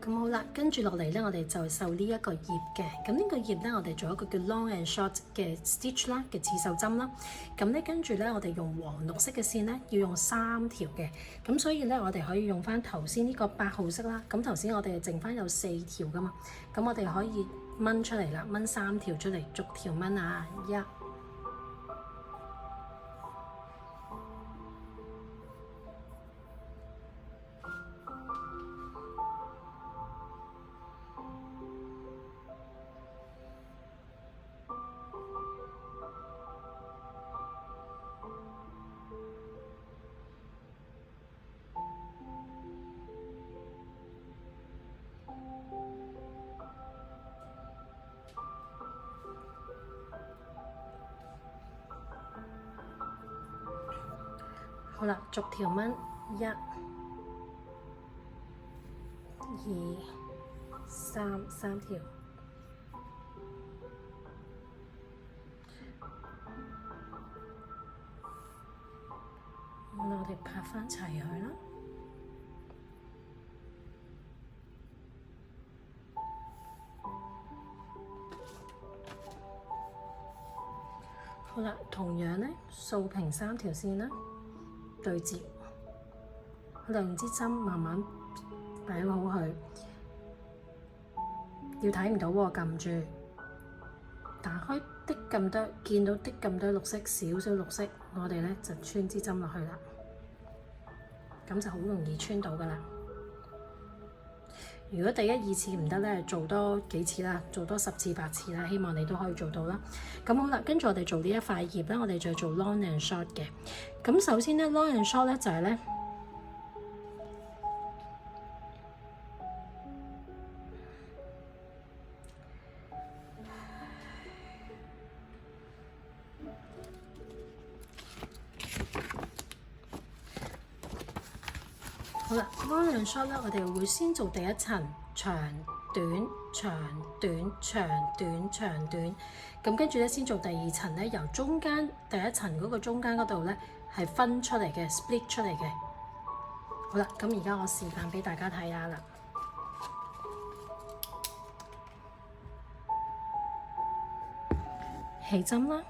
咁好啦，跟住落嚟咧，我哋就繡呢一個葉嘅。咁呢個葉咧，我哋做一個叫 long and short 嘅 stitch 啦，嘅刺繡針啦。咁咧跟住咧，我哋用黃綠色嘅線咧，要用3條嘅。咁所以咧，我哋可以用翻頭先呢個8號色啦。咁頭先我哋剩翻有4條噶嘛。咁我哋可以掹出嚟啦，掹3條出嚟，逐條掹啊，1。好啦，逐條掹1、2、3條。我哋拍翻齊佢啦。好啦，同樣呢，掃平3條線啦。對接2支針，慢慢擺好佢。要睇唔到喎，撳住，打開啲咁多，見到啲咁多綠色，少少綠色，我哋咧就穿支針落去啦。咁就好容易穿到噶啦。如果第1、2次唔得咧，做多幾次啦，做多10次、8次啦，希望你都可以做到啦。咁好啦，跟住我哋做呢一塊葉咧，我哋就做 long and short 嘅。咁首先咧 long and short 咧就係咧，好啦 long and short 咧，我哋會先做第1層長短長短長短長短，咁跟住咧先做第2層咧，由中間第1層嗰個中間嗰度咧係分出嚟嘅 split 出嚟嘅。好啦，咁而家我示範俾大家睇下啦。起針啦，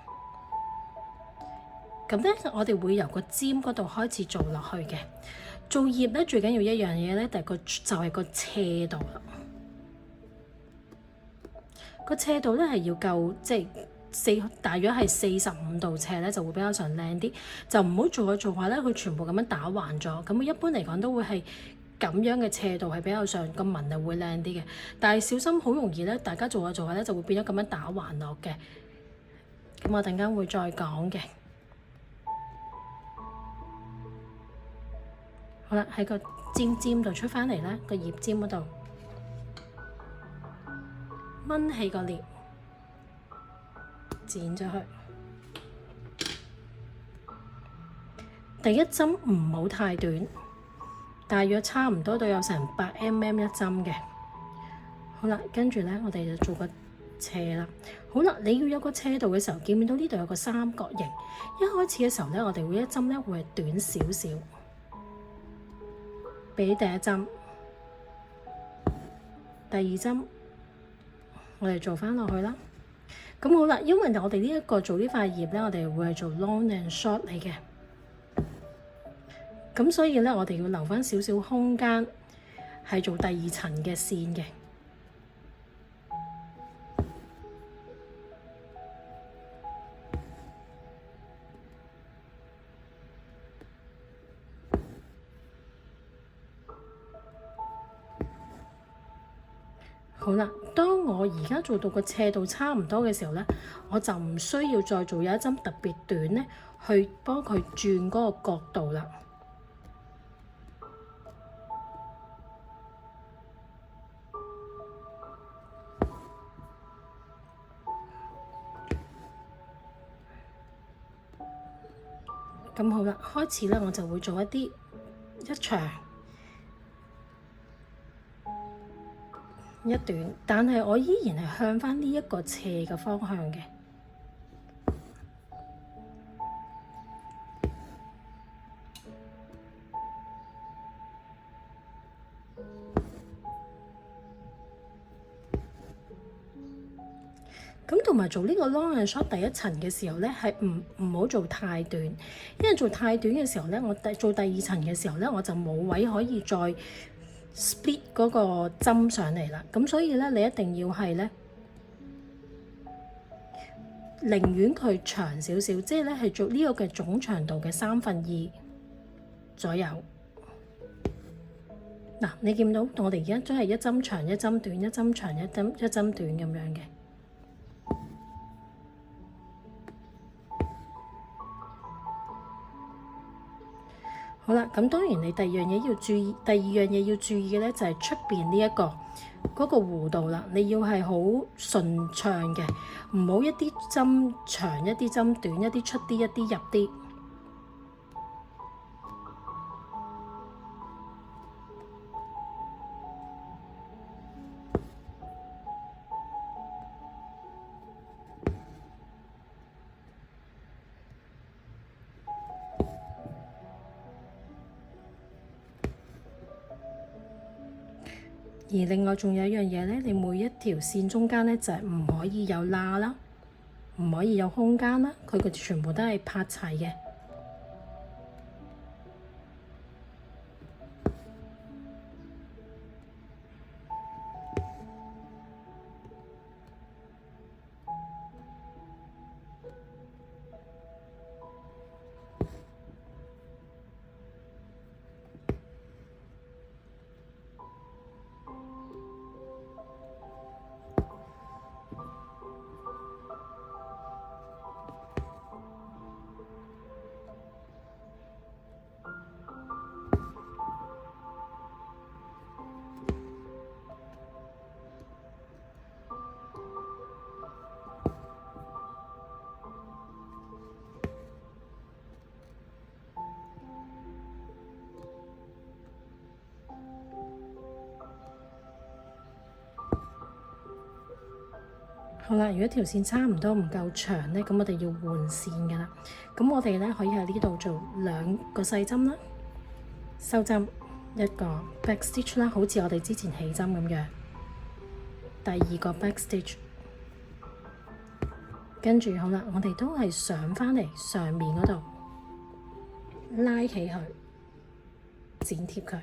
咁咧我哋會由個尖嗰度開始做落去嘅。做葉咧最緊要一樣嘢咧，就係個斜度啦。個斜度咧係要夠，即係大約係45度斜咧，就會比較上靚啲。就唔好做下做下咧，佢全部咁樣打橫咗。咁一般嚟講都會係咁樣嘅斜度係比較上個紋係會靚啲嘅。但係小心好容易咧，大家做下做下咧就會變咗咁樣打橫落嘅。咁我陣間會再講嘅。好啦，喺個尖度出返嚟啦，個葉尖嗰度掹起個裂，剪咗佢。第1針唔好太短，大約差唔多都有成8mm 一針嘅。好啦，跟住咧，我哋就做個斜啦。好啦，你要有個斜度嘅時候，見唔見到呢度有個三角形？一開始嘅時候咧，我哋會一針咧會係短少少。俾第1針，第2針，我哋做返落去啦。咁好啦，因為我哋呢一個做呢塊葉咧，我哋會係做 long and short 嚟嘅。咁所以咧，我哋要留返少少空間，係做第2層嘅線嘅。好啦，當我而家做到個斜度差唔多嘅時候咧，我就唔需要再做有一針特別短咧，去幫佢轉嗰個角度啦。咁好啦，開始咧我就會做一長一短，但係我依然係向返呢一個斜嘅方向嘅。咁同埋做呢個 long and short 第一層嘅時候咧，係唔好做太短，因為做太短嘅時候咧，我做第二層嘅時候咧，我就冇位可以再 split 嗰個針上嚟啦。咁所以咧，你一定要係咧，寧願佢長少少，即係咧係做呢個嘅總長度嘅2/3左右。嗱，你見到我哋而家都係一針長一針短，一針長一針短咁樣嘅。好啦，咁當然你第二樣嘢要注意嘅咧，就係出邊呢一個嗰個弧度啦。你要係好順暢嘅，唔好一啲針長一啲針短，一啲出啲一啲入啲。而另外仲有一樣嘢咧，你每一條線中間咧就係唔可以有罅啦，唔可以有空間啦，佢個全部都係拍齊嘅。好啦，如果條線差唔多唔夠長咧，咁我哋要換線㗎啦。咁我哋咧可以喺呢度做2個細針啦，收針一個 back stitch 啦，好似我哋之前起針咁樣。第2個 back stitch， 跟住好啦，我哋都係上返嚟上面嗰度拉起佢，剪貼佢。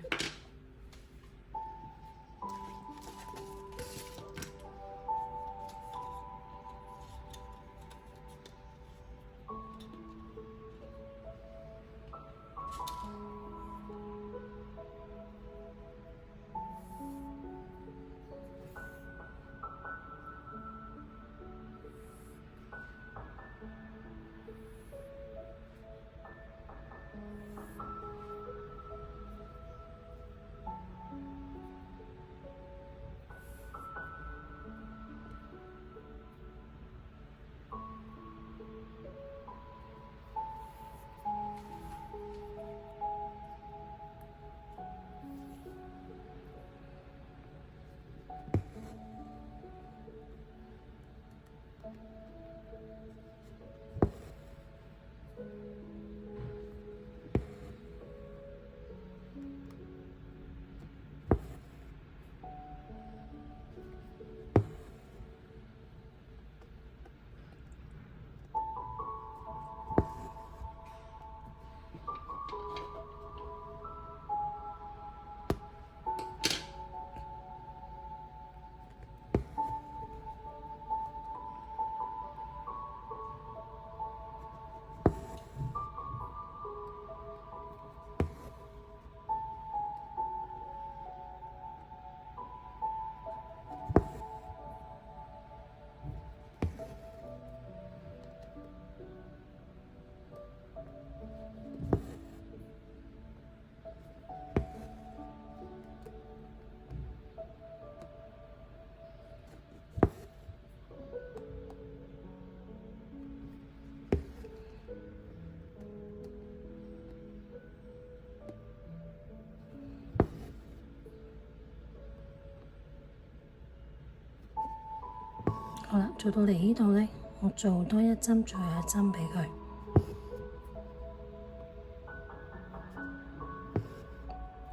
好啦，做到嚟呢度咧，我做多一針，最後一針畀佢。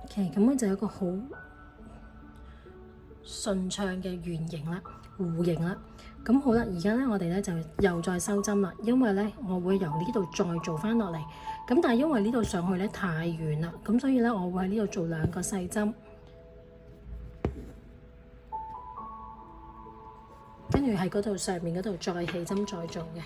OK，咁樣就有一個好順暢嘅圓形啦。弧形啦。咁好啦，而家咧我哋咧就又再收針啦，因為咧我會由呢度再做翻落嚟。咁但係因為呢度上去咧太遠啦，咁所以咧我會喺呢度做2個細針，跟住喺嗰度上面嗰度再起針再做嘅。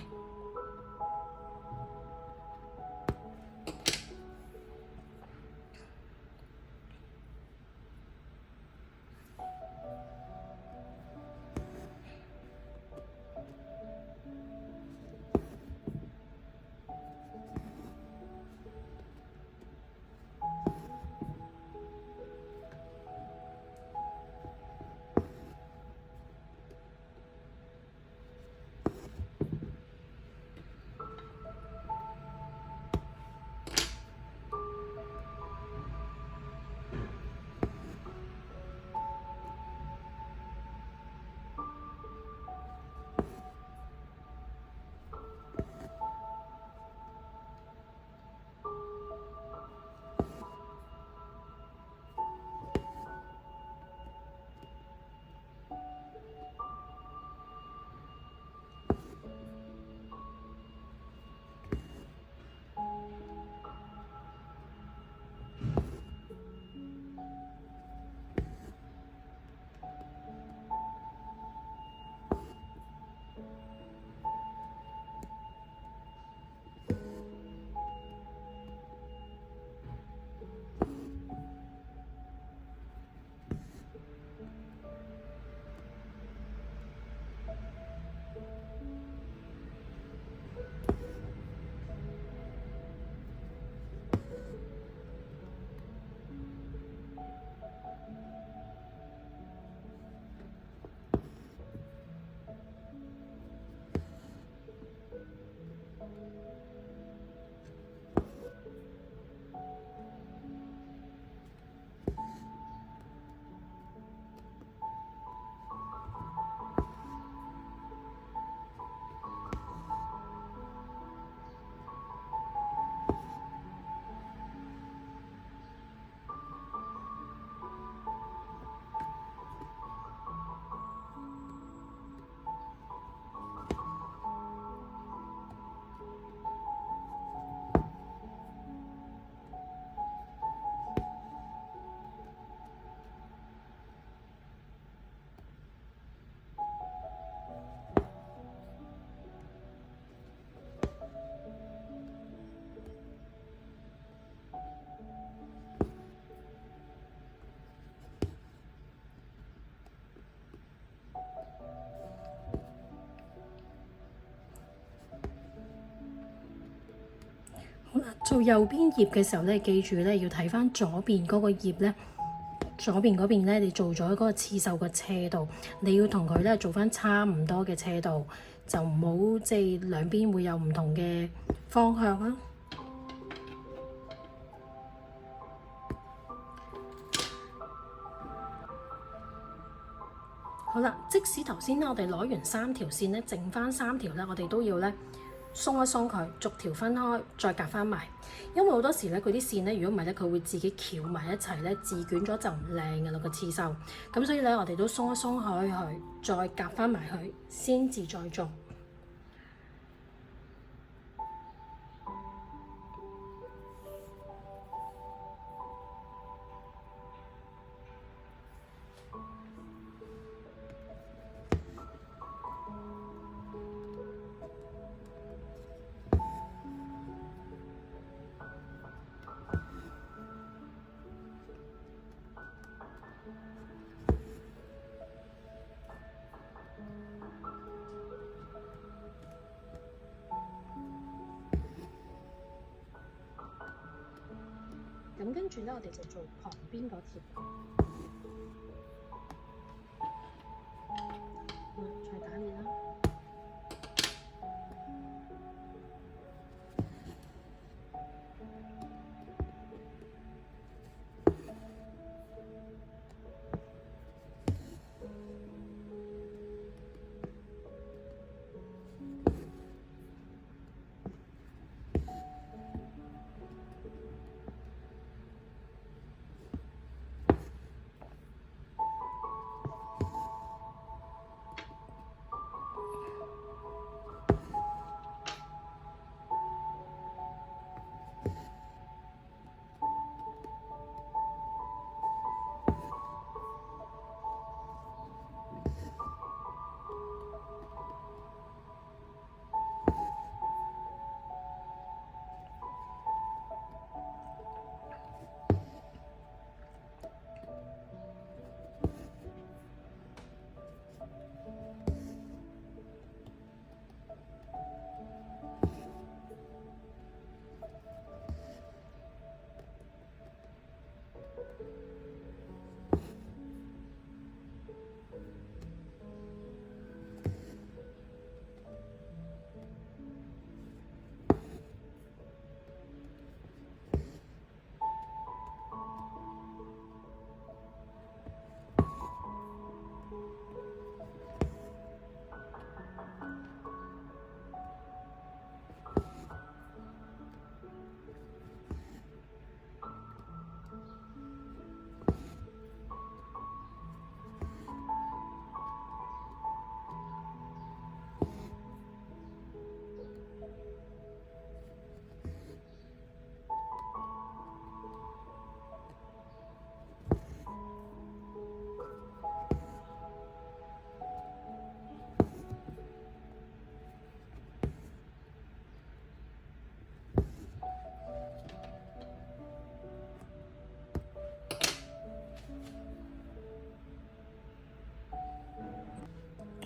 做右邊葉嘅時候咧，記住咧要睇翻左邊嗰個葉咧，左邊嗰邊咧你做咗嗰個刺繡嘅斜度，你要同佢咧做翻差唔多嘅斜度，就唔好即係兩邊會有唔同嘅方向啦。好啦，即使頭先咧我哋攞完3條線咧，剩翻3條咧，我哋都要咧鬆一鬆佢，逐條分開，再夾翻埋。因為好多時咧，佢啲線咧，如果唔係咧，佢會自己翹埋一齊咧，自捲咗就唔靚㗎啦個刺繡。咁所以咧，我哋都鬆一鬆開佢，再夾翻埋佢，先至再做。咁跟住咧，我哋就做旁邊嗰條。再打裂啦。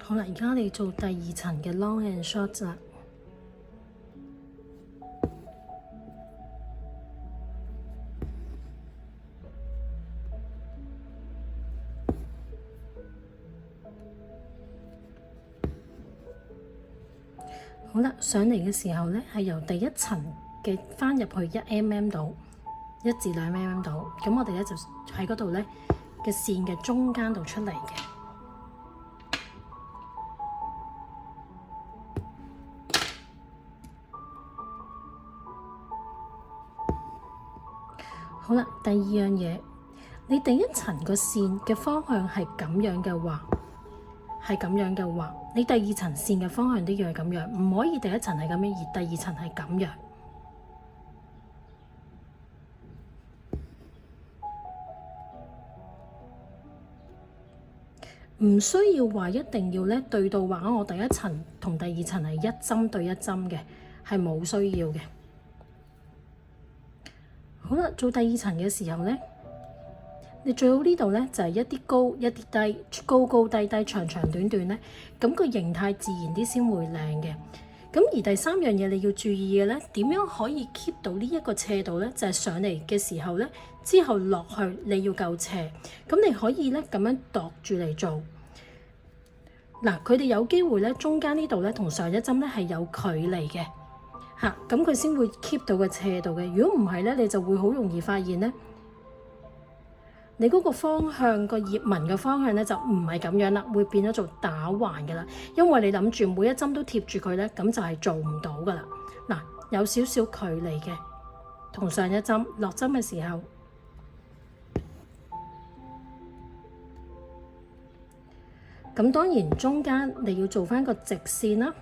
好啦，而家我哋做第二層嘅 long and short 啦。好啦，上嚟嘅時候咧，係由第一層嘅翻入去1mm 度，1至2mm 度。咁我哋咧就喺嗰度咧嘅線嘅中間度出嚟嘅。好啦，第二樣嘢，你第一層個線嘅方向係咁樣嘅話，你第二層線嘅方向都要係咁樣，唔可以第一層係咁樣，而第二層係咁樣。唔需要話一定要咧對到話我第一層同第二層係一針對一針嘅，係冇需要嘅。好啦，做第二層嘅時候咧，你最好呢度咧就係一啲高一啲低，高高低低，長長短短咧，咁個形態自然啲先會靚嘅。咁而第三樣嘢你要注意嘅咧，點樣可以 keep 到呢一個斜度咧？就係上嚟嘅時候咧，之後落去你要夠斜，咁你可以咧咁樣度住嚟做。嗱，佢哋有機會咧，中間呢度咧同上一針咧係有距離嘅。嚇，咁佢先會 keep 到個斜度嘅。如果唔係咧，你就會好容易發現咧，你嗰個方向個葉紋嘅方向咧就唔係咁樣啦，會變咗做打橫嘅啦。因為你諗住每一針都貼住佢咧，咁就係做唔到噶啦。嗱，有少少距離嘅，同上一針落針嘅時候，咁當然中間你要做翻個直線啦。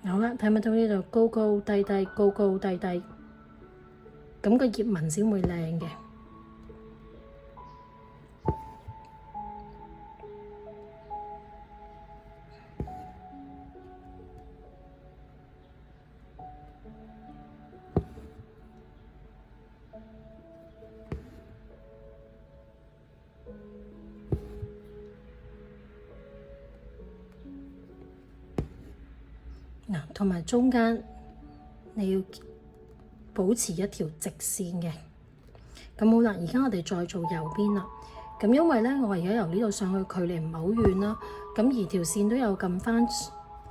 好啦，睇唔睇到呢度高高低低，高高低低，咁個葉紋先會靚嘅。嗱，同埋中間你要保持一條直線嘅。咁好啦，而家我哋再做右邊啦。咁因為咧，我而家由呢度上去距離唔係好遠啦，咁而條線都有撳翻，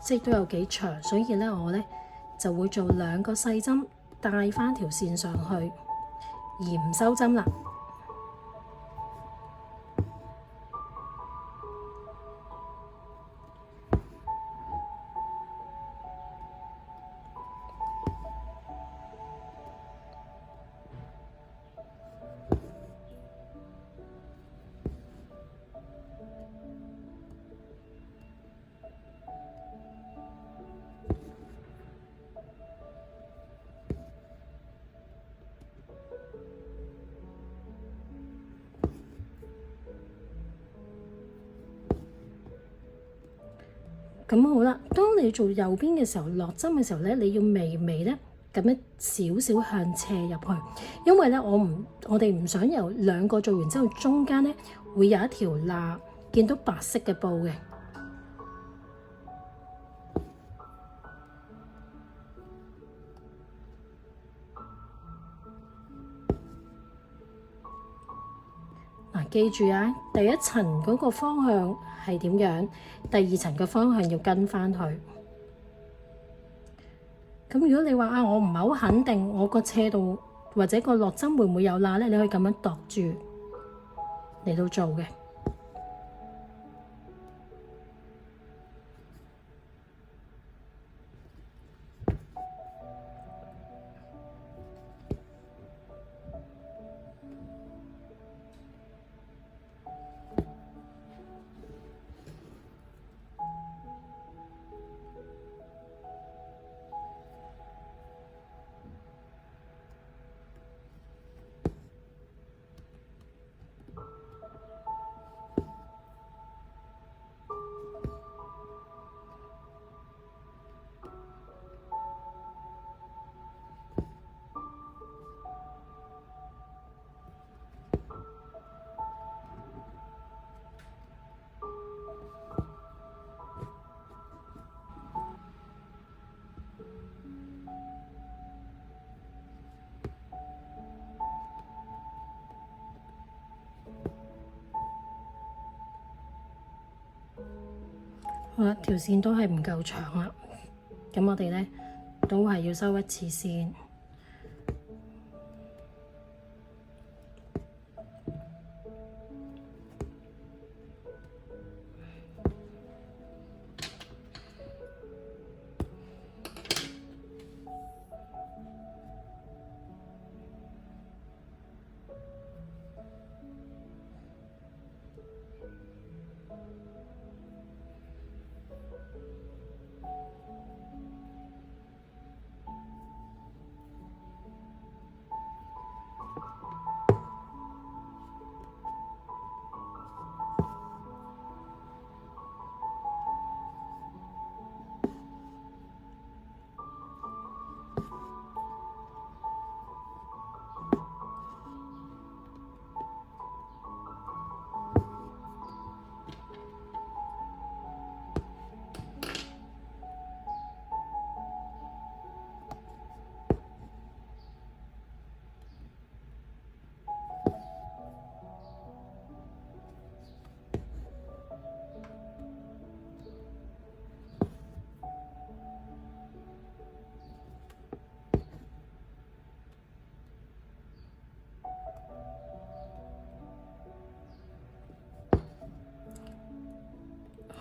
即係都有幾長，所以咧我咧就會做2個細針帶翻條線上去，而唔收針啦。咁好啦，當你做右邊嘅時候，落針嘅時候咧，你要微微咧咁樣少少向斜入去，因為咧我哋唔想由2個做完之後，中間咧會有一條罅，見到白色嘅布嘅。記住啊，第一層嗰個方向係點樣，第二層嘅方向要跟返去。咁如果你話啊，我唔係好肯定我個斜度或者個落針會唔會有罅咧，你可以咁樣度住嚟到做嘅。好啦，條線都係唔夠長啦，咁我哋咧都係要收一次線。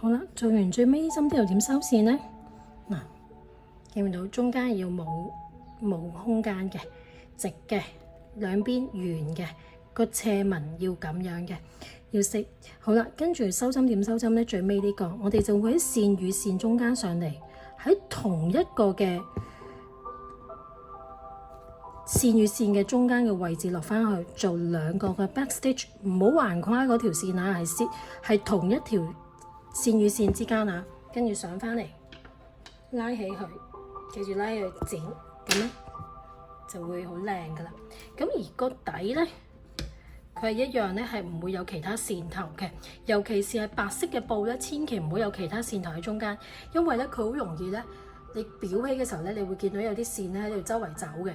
好啦，做完最尾針之後點收線呢？嗱，見唔到中間要冇空間嘅，直嘅，兩邊圓嘅，個斜紋要咁樣嘅，要識。好啦，跟住收針點收針呢？最尾呢個，我哋就會喺線與線中間上嚟，喺同一個嘅線與線嘅中間嘅位置落翻去做兩個嘅 back stitch， 唔好橫跨嗰條線啊，係同一條線與線之間啊，跟住上翻嚟拉起佢，記住拉起佢剪，咁咧就會好靚噶啦。咁而個底咧，佢係一樣咧，係唔會有其他線頭嘅，尤其是係白色嘅布咧，千祈唔好有其他線頭喺中間，因為咧佢好容易咧，你裱起嘅時候咧，你會見到有啲線咧喺度周圍走嘅。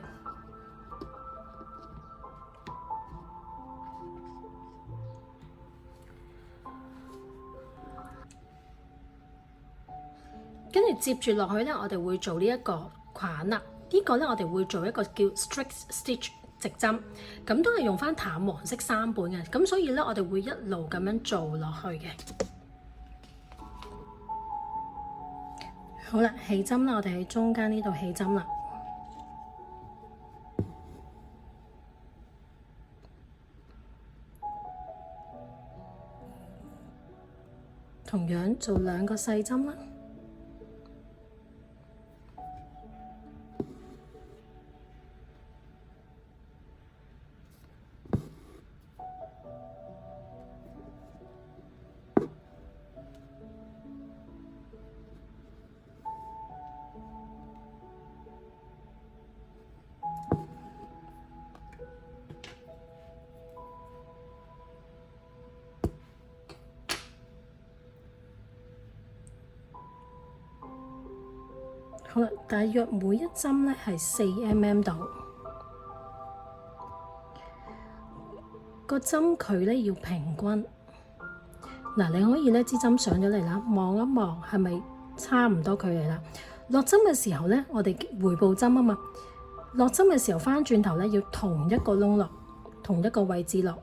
跟住接住落去咧，我哋會做呢一個框啦。呢個咧，我哋會做一個叫 straight stitch 直針，咁都係用翻淡黃色3本嘅。咁所以咧，我哋會一路咁樣做落去嘅。好啦，起針啦，我哋喺中間呢度起針啦。同樣做2個細針啦。好啦，大約每一針咧係4mm 度，個針距咧要平均。嗱，你可以咧支針上咗嚟啦，望一望係咪差唔多距離啦？落針嘅時候咧，我哋回步針啊嘛，落針嘅時候翻轉頭咧，要同一個窿落，同一個位置落。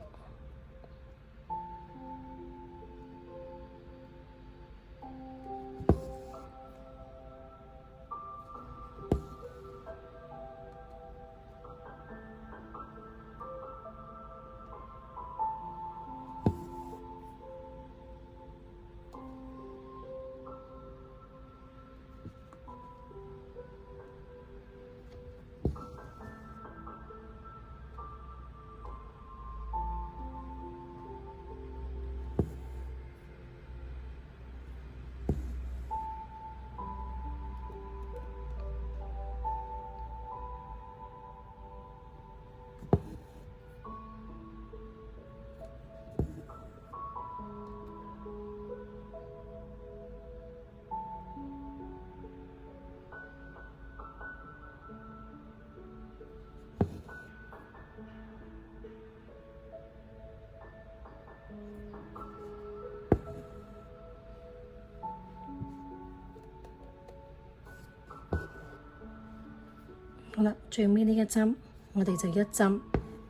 好啦，最尾呢一針，我哋就一針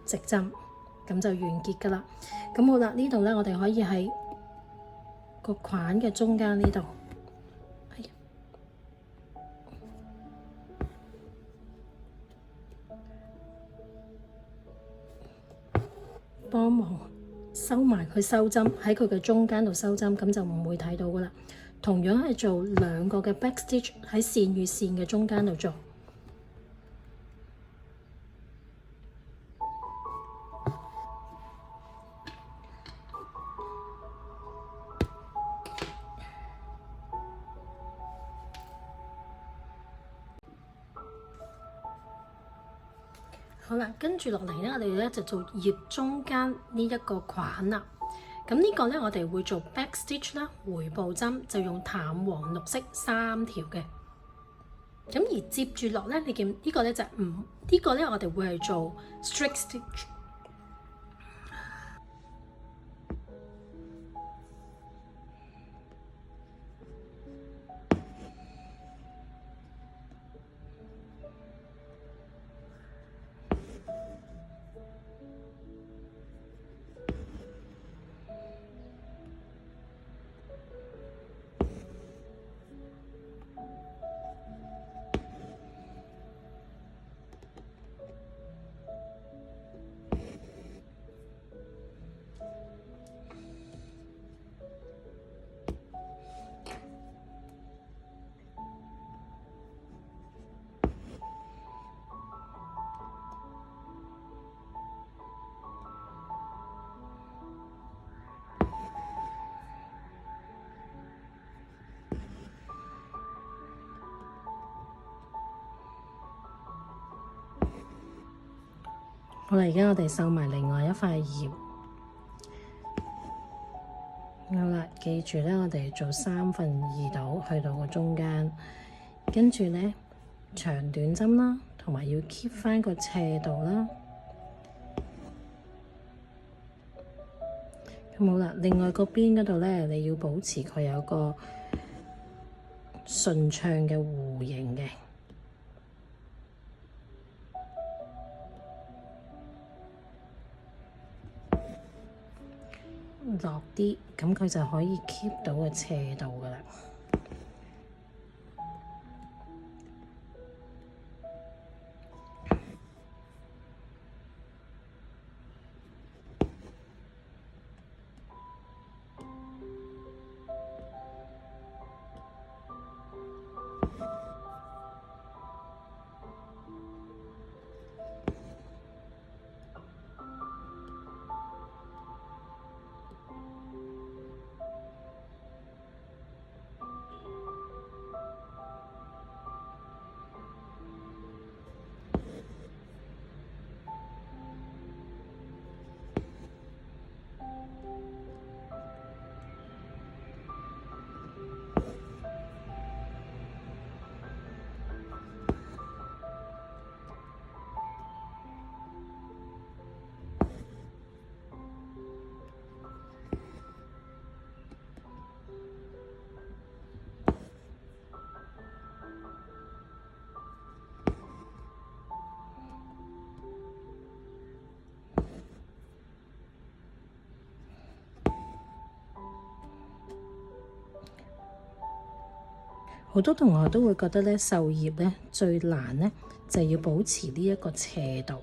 直針，咁就完結㗎啦。咁好啦，呢度咧，我哋可以喺個框嘅中間呢度，幫忙收埋佢收針，喺佢嘅中間度收針，咁就唔會睇到㗎啦。同樣係做兩個嘅 back stitch 喺線與線嘅中間度做。好啦，跟住落嚟咧，我哋咧就做葉中間呢一個框啦。咁呢個咧，我哋會做 back stitch 啦，回步針就用淡黃綠色3條嘅。咁而接住落咧，你見呢個咧就呢個咧，我哋會係做 straight stitch。好啦，而家我哋繡埋另外一塊葉。好啦，記住咧，我哋做2/3度，去到個中間，跟住咧長短針啦，同埋要 keep 翻個斜度啦。咁好啦，另外個邊嗰度咧，你要保持佢有個順暢嘅弧形嘅。落啲，咁佢就可以 keep 到個斜度㗎喇。好多同學都會覺得咧，繡葉咧最難咧就係要保持呢一個斜度。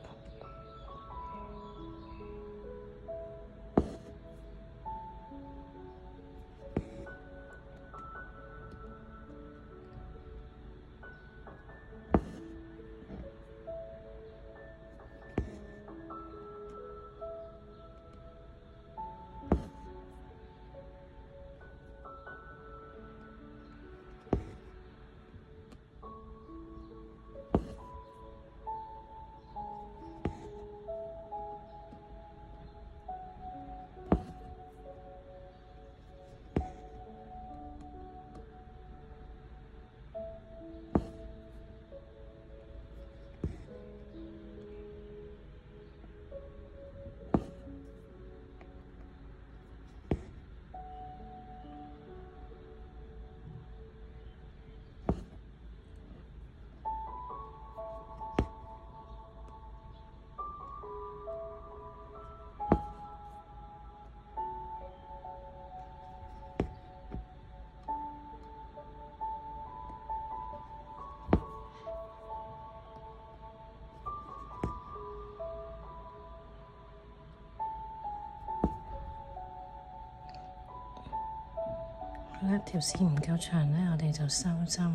好啦，條線唔夠長咧，我哋就收針。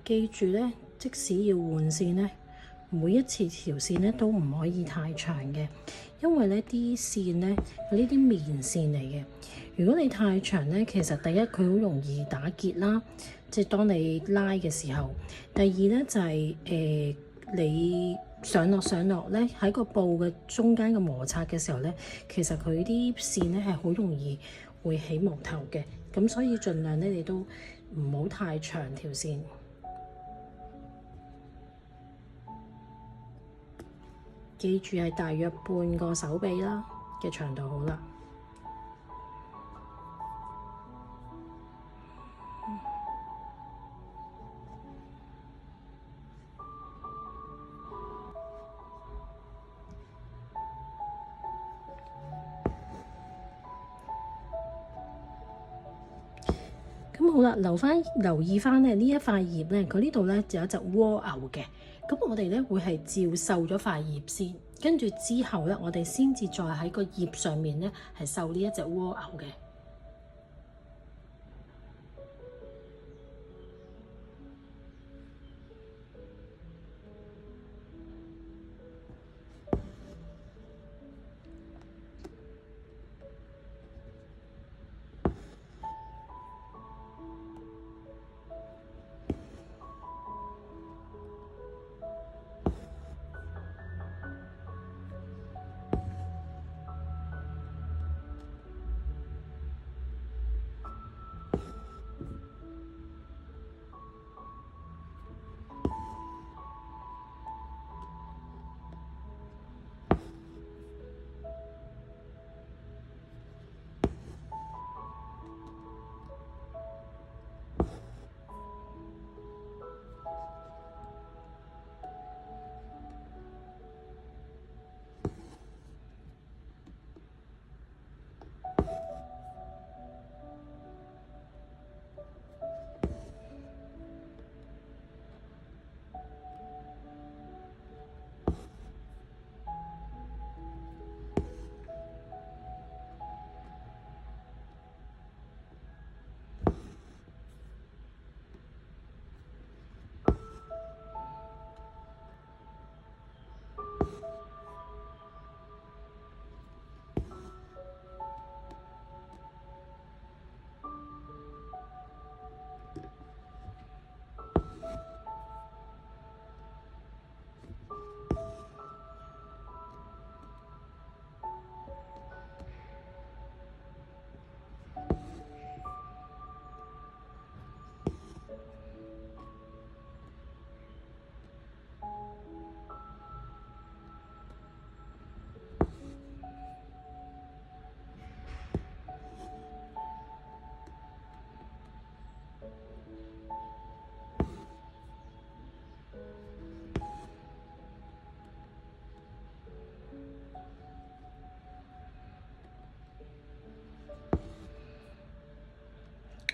記住咧，即使要換線咧，每一次條線咧都唔可以太長嘅，因為咧啲線咧係呢啲棉線嚟嘅。如果你太長咧，其實第一佢好容易打結啦，即係當你拉嘅時候。第二咧就係你上落咧喺個布嘅中間嘅摩擦嘅時候咧，其實佢啲線咧係好容易會起毛頭嘅。咁所以盡量咧你都唔好太長條線。記住係大約半個手臂啦嘅長度好啦。咁好啦，留意翻咧呢一塊葉咧，佢呢度咧就有一隻蝸牛嘅。咁我哋咧會係照繡咗塊葉先，跟住之後咧，我哋先至再喺個葉上面咧係繡呢一隻蝸牛嘅。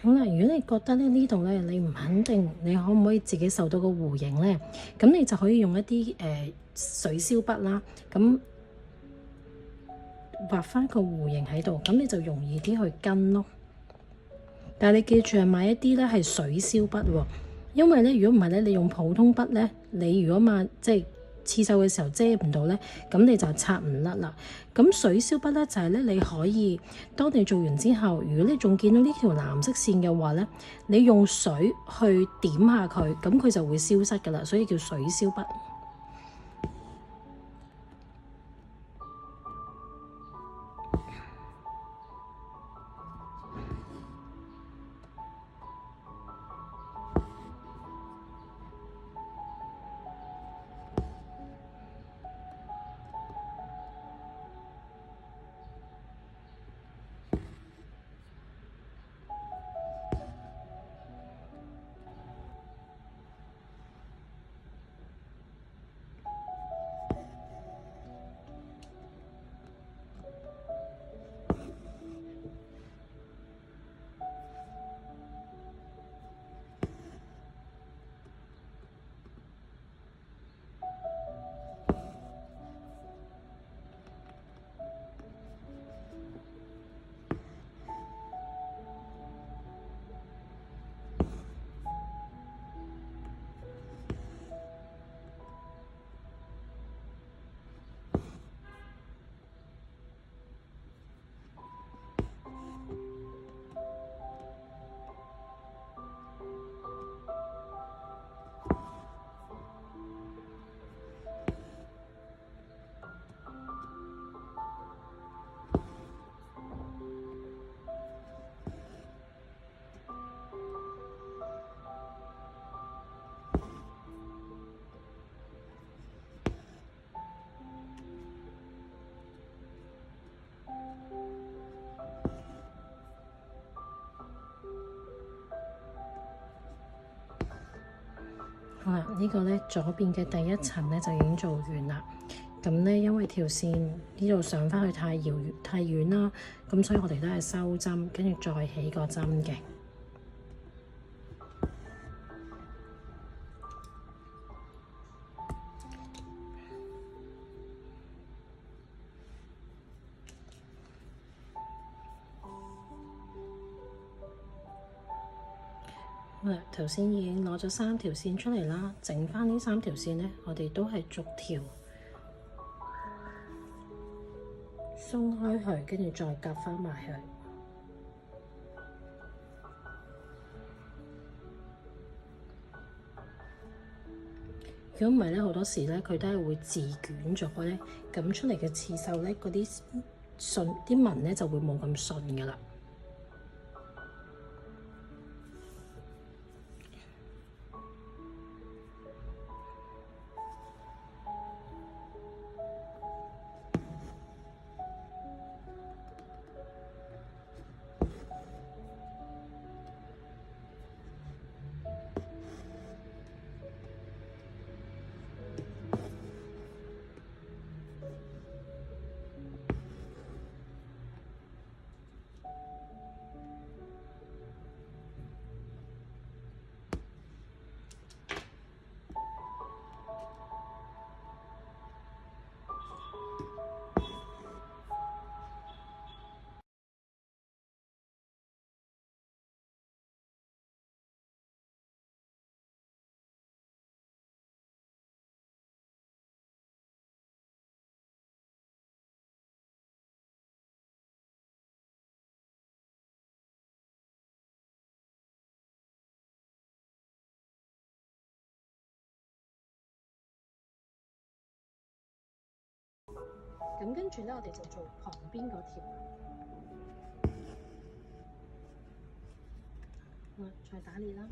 好啦，如果你覺得咧呢度咧你唔肯定，你可唔可以自己受到個弧形咧？咁你就可以用一啲水消筆啦，咁畫翻個弧形喺度，咁你就容易啲去跟咯。但係你記住係買一啲咧係水消筆喎，因為咧如果唔係咧，你用普通筆咧，你如果即係刺繡嘅時候遮唔到咧，咁你就擦唔甩啦。咁水消筆咧就係咧你可以，當你做完之後，如果你仲見到呢條藍色線嘅話咧，你用水去點下佢，咁佢就會消失噶啦，所以叫水消筆。好啦，呢個咧左邊嘅第一層咧就已經做完啦。咁咧因為條線呢度上返去太遠啦，咁所以我哋都係收針，跟住再起個針嘅。頭先已經攞咗3條線出嚟啦，剩返呢3條線呢，我哋都係逐條鬆開佢，跟住再夾返埋去。如果唔係咧，好多時咧佢都係會自捲咗咧，咁出嚟嘅刺繡咧，嗰啲啲紋咧就會冇咁順㗎喇。咁跟住咧，我哋就做旁邊嗰條。好啦，再打裂啦。